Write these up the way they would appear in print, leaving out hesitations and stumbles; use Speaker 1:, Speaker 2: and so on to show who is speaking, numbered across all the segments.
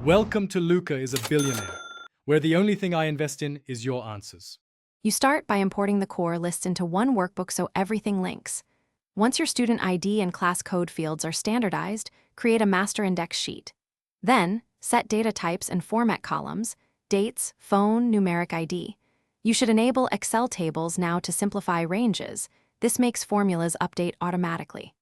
Speaker 1: Welcome to Luca is a Billionaire, where the only thing I invest in is your answers.
Speaker 2: You start by importing the core lists into one workbook so everything links. Once your student ID and class code fields are standardized, create a master index sheet. Then, set data types and format columns, dates, phone, numeric ID. You should enable Excel tables now to simplify ranges. This makes formulas update automatically.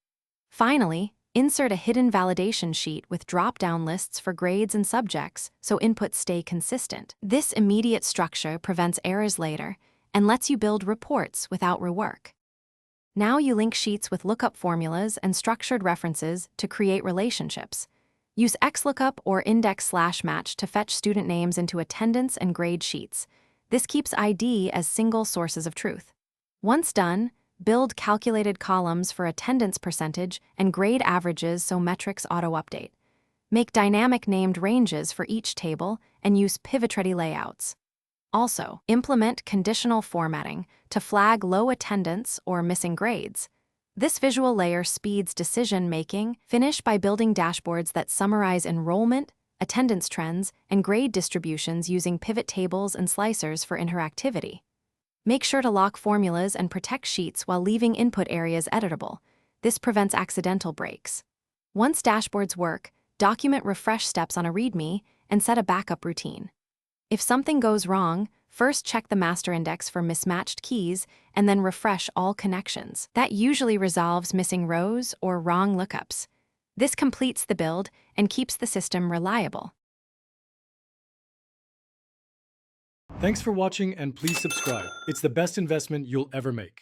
Speaker 2: Finally, insert a hidden validation sheet with drop-down lists for grades and subjects so inputs stay consistent. This immediate structure prevents errors later and lets you build reports without rework. Now you link sheets with lookup formulas and structured references to create relationships. Use XLOOKUP or index/match to fetch student names into attendance and grade sheets. This keeps ID as single sources of truth. Once done, build calculated columns for attendance percentage and grade averages so metrics auto-update. Make dynamic named ranges for each table and use pivot-ready layouts. Also, implement conditional formatting to flag low attendance or missing grades. This visual layer speeds decision-making. Finish by building dashboards that summarize enrollment, attendance trends, and grade distributions using pivot tables and slicers for interactivity. Make sure to lock formulas and protect sheets while leaving input areas editable. This prevents accidental breaks. Once dashboards work, document refresh steps on a README and set a backup routine. If something goes wrong, first check the master index for mismatched keys and then refresh all connections. That usually resolves missing rows or wrong lookups. This completes the build and keeps the system reliable.
Speaker 1: Thanks for watching and please subscribe. It's the best investment you'll ever make.